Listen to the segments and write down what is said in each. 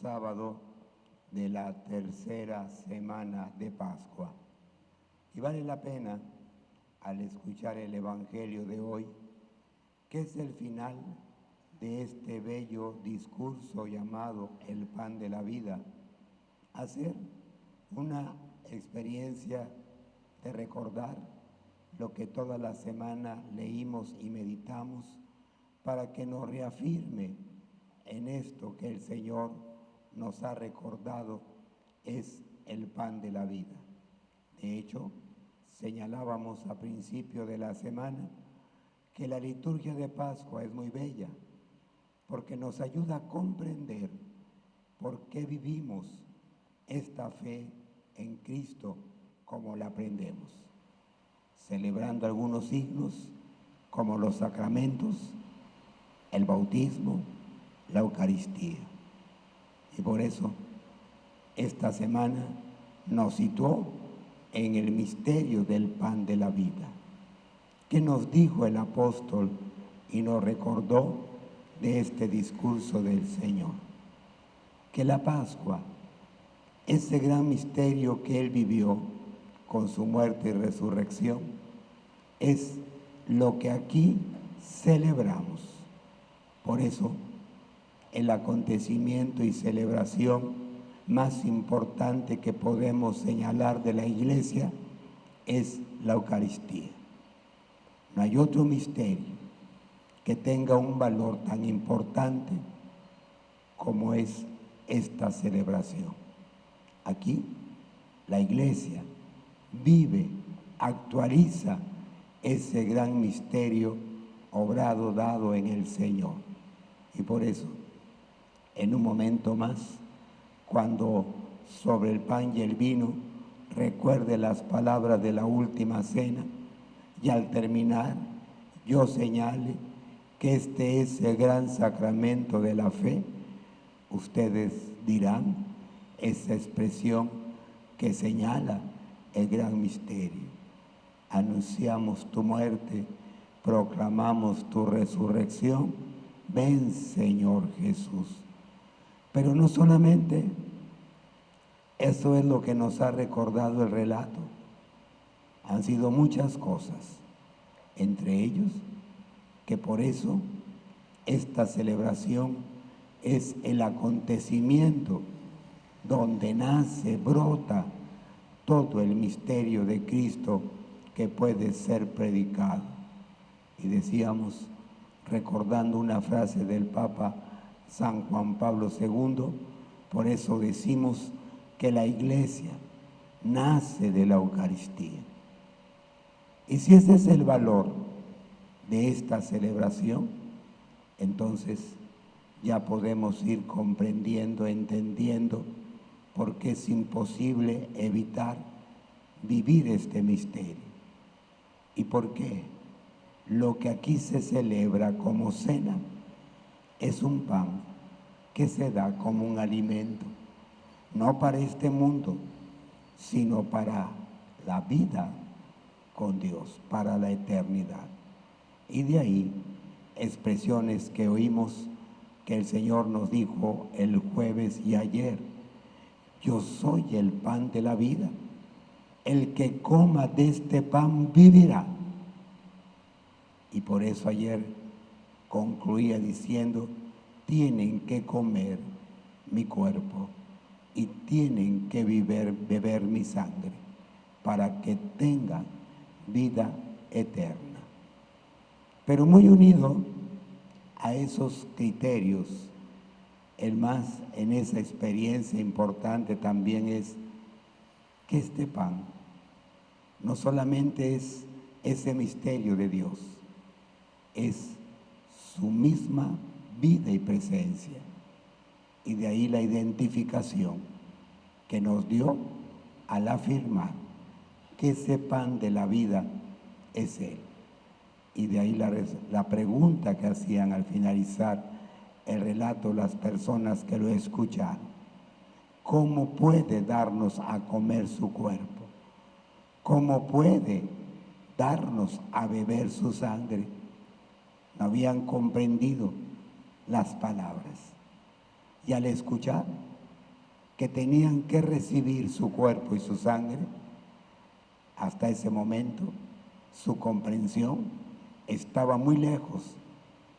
sábado de la tercera semana de Pascua. Y vale la pena, al escuchar el Evangelio de hoy, que es el final de este bello discurso llamado el pan de la vida, hacer una experiencia de recordar lo que toda la semana leímos y meditamos para que nos reafirme en esto que el Señor nos ha recordado es el pan de la vida. De hecho, señalábamos a principio de la semana que la liturgia de Pascua es muy bella porque nos ayuda a comprender por qué vivimos esta fe en Cristo como la aprendemos, celebrando algunos signos como los sacramentos, el bautismo, la Eucaristía. Y por eso esta semana nos situó en el misterio del pan de la vida. ¿Qué nos dijo el apóstol y nos recordó de este discurso del Señor? Que la Pascua, ese gran misterio que Él vivió con su muerte y resurrección, es lo que aquí celebramos. Por eso, el acontecimiento y celebración más importante que podemos señalar de la Iglesia es la Eucaristía. No hay otro misterio que tenga un valor tan importante como es esta celebración. Aquí la Iglesia vive, actualiza ese gran misterio obrado, dado en el Señor. Y por eso, en un momento más, cuando sobre el pan y el vino recuerde las palabras de la última cena, y al terminar yo señale que este es el gran sacramento de la fe, ustedes dirán esa expresión que señala el gran misterio. Anunciamos tu muerte, proclamamos tu resurrección. Ven, Señor Jesús. Pero no solamente eso es lo que nos ha recordado el relato. Han sido muchas cosas, entre ellos que por eso esta celebración es el acontecimiento donde nace, brota todo el misterio de Cristo que puede ser predicado. Y decíamos, recordando una frase del Papa San Juan Pablo II, por eso decimos que la Iglesia nace de la Eucaristía. Y si ese es el valor de esta celebración, entonces ya podemos ir comprendiendo, entendiendo por qué es imposible evitar vivir este misterio. Y por qué lo que aquí se celebra como cena es un pan que se da como un alimento, no para este mundo, sino para la vida con Dios, para la eternidad. Y de ahí expresiones que oímos que el Señor nos dijo el jueves y ayer: yo soy el pan de la vida, el que coma de este pan vivirá. Y por eso ayer concluía diciendo: tienen que comer mi cuerpo y tienen que beber mi sangre para que tengan vida eterna. Pero muy unido a esos criterios, el más en esa experiencia importante también es que este pan no solamente es ese misterio de Dios, es su misma vida y presencia. Y de ahí la identificación que nos dio al afirmar que ese pan de la vida es Él. Y de ahí la pregunta que hacían al finalizar el relato las personas que lo escucharon: ¿cómo puede darnos a comer su cuerpo? ¿Cómo puede darnos a beber su sangre? No habían comprendido las palabras. Y al escuchar que tenían que recibir su cuerpo y su sangre, hasta ese momento su comprensión estaba muy lejos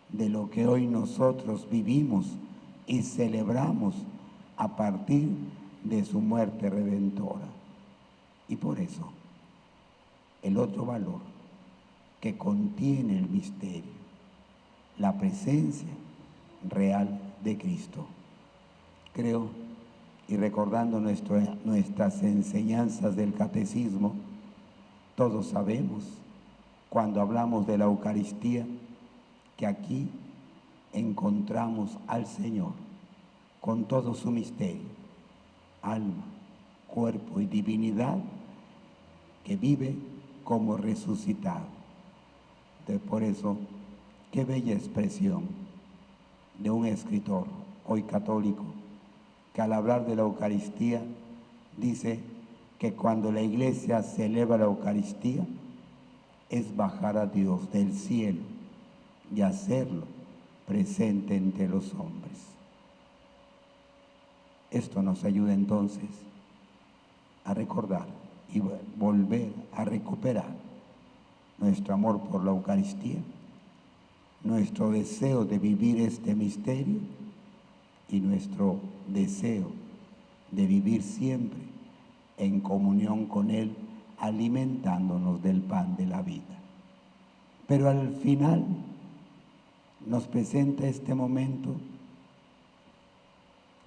de lo que hoy nosotros vivimos y celebramos a partir de su muerte redentora. Y por eso, el otro valor que contiene el misterio, la presencia real de Cristo. Creo, y recordando nuestras enseñanzas del catecismo, todos sabemos, cuando hablamos de la Eucaristía, que aquí encontramos al Señor con todo su misterio, alma, cuerpo y divinidad, que vive como resucitado. Por eso, qué bella expresión de un escritor, hoy católico, que al hablar de la Eucaristía dice que cuando la Iglesia celebra la Eucaristía es bajar a Dios del cielo y hacerlo presente entre los hombres. Esto nos ayuda entonces a recordar y volver a recuperar nuestro amor por la Eucaristía, nuestro deseo de vivir este misterio y nuestro deseo de vivir siempre en comunión con Él, alimentándonos del pan de la vida. Pero al final nos presenta este momento,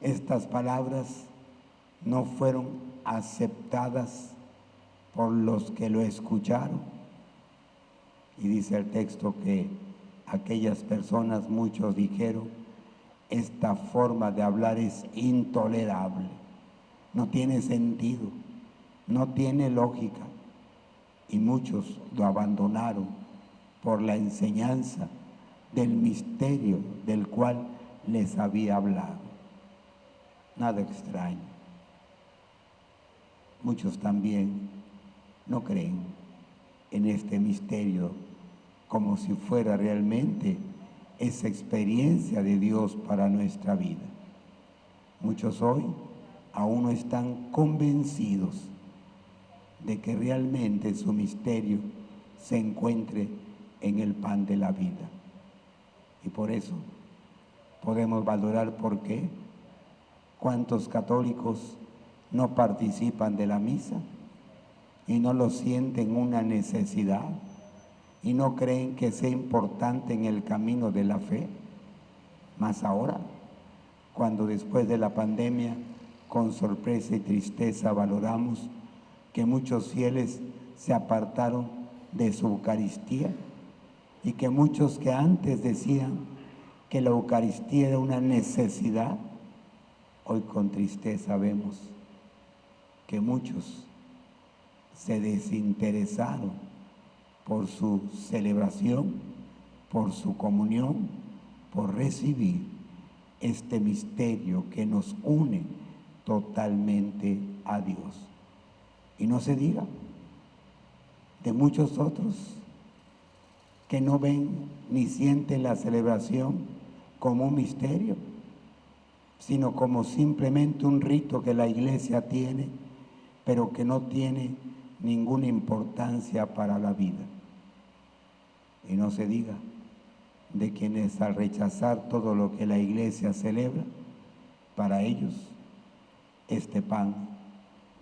estas palabras no fueron aceptadas por los que lo escucharon. Y dice el texto que aquellas personas, muchos dijeron, esta forma de hablar es intolerable, no tiene sentido, no tiene lógica. Y muchos lo abandonaron por la enseñanza del misterio del cual les había hablado. Nada extraño. Muchos también no creen en este misterio como si fuera realmente esa experiencia de Dios para nuestra vida. Muchos hoy aún no están convencidos de que realmente su misterio se encuentre en el pan de la vida. Y por eso podemos valorar por qué cuántos católicos no participan de la misa y no lo sienten una necesidad y no creen que sea importante en el camino de la fe. Más ahora, cuando después de la pandemia, con sorpresa y tristeza valoramos que muchos fieles se apartaron de su Eucaristía y que muchos que antes decían que la Eucaristía era una necesidad, hoy con tristeza vemos que muchos se desinteresaron por su celebración, por su comunión, por recibir este misterio que nos une totalmente a Dios. Y no se diga de muchos otros que no ven ni sienten la celebración como un misterio, sino como simplemente un rito que la Iglesia tiene, pero que no tiene ninguna importancia para la vida. Y no se diga de quienes al rechazar todo lo que la Iglesia celebra, para ellos este pan,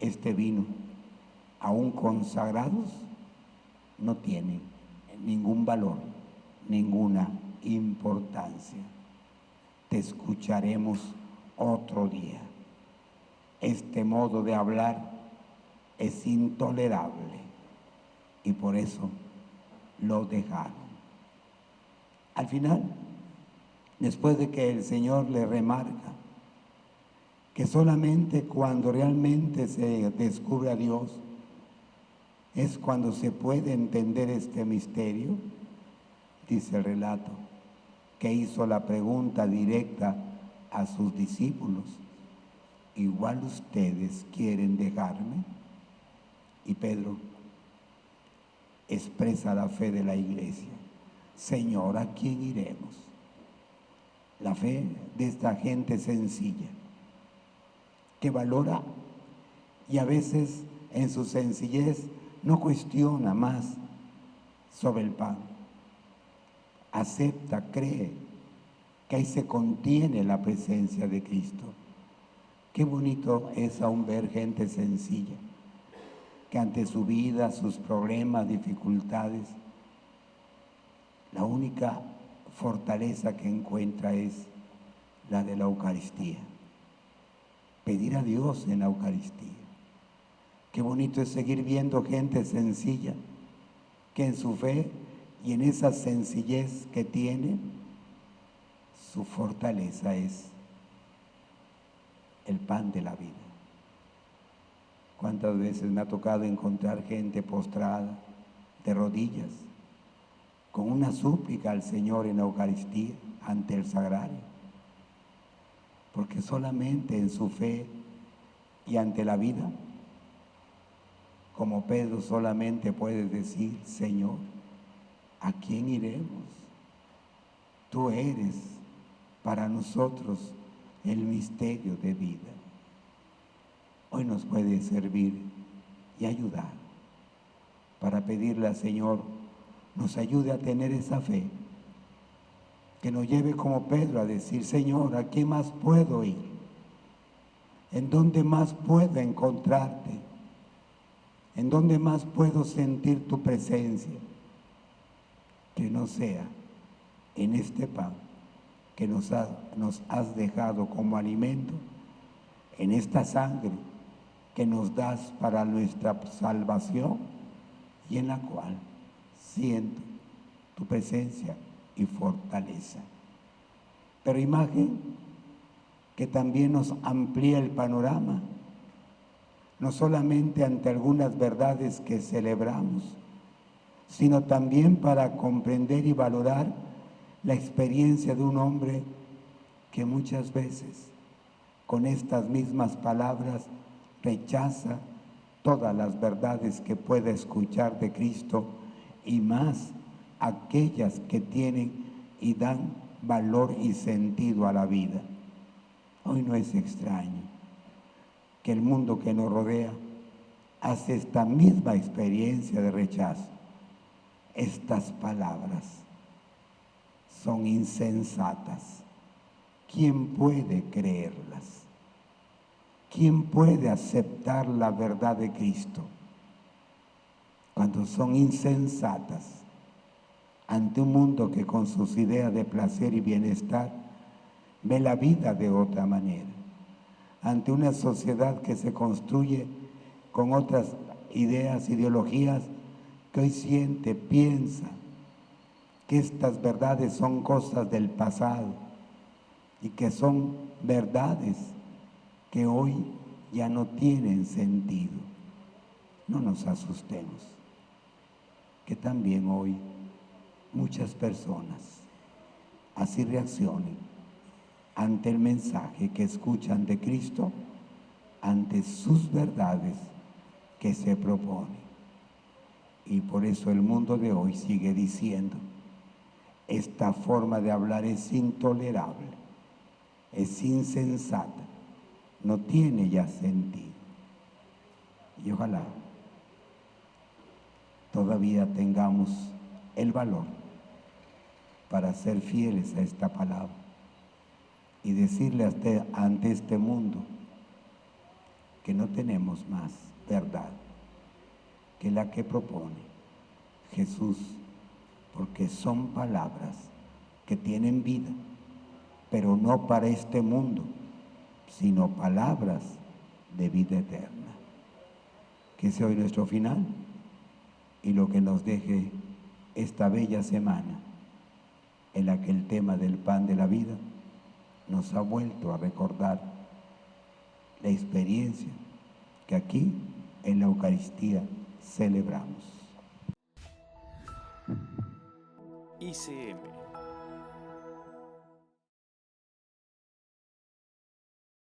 este vino, aún consagrados, no tienen ningún valor, ninguna importancia. Te escucharemos otro día. Este modo de hablar es intolerable y por eso lo dejaron. Al final, después de que el Señor le remarca que solamente cuando realmente se descubre a Dios es cuando se puede entender este misterio, dice el relato, que hizo la pregunta directa a sus discípulos: ¿igual ustedes quieren dejarme? Y Pedro expresa la fe de la Iglesia: Señor, ¿a quién iremos? La fe de esta gente sencilla, que valora y a veces en su sencillez no cuestiona más sobre el pan. Acepta, cree que ahí se contiene la presencia de Cristo. Qué bonito es aún ver gente sencilla, que ante su vida, sus problemas, dificultades, la única fortaleza que encuentra es la de la Eucaristía. Pedir a Dios en la Eucaristía. Qué bonito es seguir viendo gente sencilla, que en su fe y en esa sencillez que tiene, su fortaleza es el pan de la vida. ¿Cuántas veces me ha tocado encontrar gente postrada, de rodillas, con una súplica al Señor en la Eucaristía, ante el sagrario? Porque solamente en su fe y ante la vida, como Pedro, solamente puedes decir: Señor, ¿a quién iremos? Tú eres para nosotros el misterio de vida. Hoy nos puede servir y ayudar para pedirle al Señor nos ayude a tener esa fe, que nos lleve como Pedro a decir: Señor, ¿a qué más puedo ir? ¿En dónde más puedo encontrarte? ¿En dónde más puedo sentir tu presencia? Que no sea en este pan que nos has dejado como alimento, en esta sangre que nos das para nuestra salvación y en la cual siento tu presencia y fortaleza. Pero imagen que también nos amplía el panorama, no solamente ante algunas verdades que celebramos, sino también para comprender y valorar la experiencia de un hombre que muchas veces con estas mismas palabras rechaza todas las verdades que pueda escuchar de Cristo, y más aquellas que tienen y dan valor y sentido a la vida. Hoy no es extraño que el mundo que nos rodea hace esta misma experiencia de rechazo. Estas palabras son insensatas. ¿Quién puede creerlas? ¿Quién puede aceptar la verdad de Cristo? Cuando son insensatas ante un mundo que con sus ideas de placer y bienestar ve la vida de otra manera, ante una sociedad que se construye con otras ideas, ideologías, que hoy siente, piensa que estas verdades son cosas del pasado y que son verdades que hoy ya no tienen sentido. No nos asustemos, que también hoy muchas personas así reaccionen ante el mensaje que escuchan de Cristo, ante sus verdades que se proponen. Y por eso el mundo de hoy sigue diciendo: esta forma de hablar es intolerable, es insensata, no tiene ya sentido. Y ojalá todavía tengamos el valor para ser fieles a esta palabra y decirle ante este mundo que no tenemos más verdad que la que propone Jesús, porque son palabras que tienen vida, pero no para este mundo, sino palabras de vida eterna. Que sea hoy nuestro final y lo que nos deje esta bella semana en la que el tema del pan de la vida nos ha vuelto a recordar la experiencia que aquí en la Eucaristía celebramos. ICM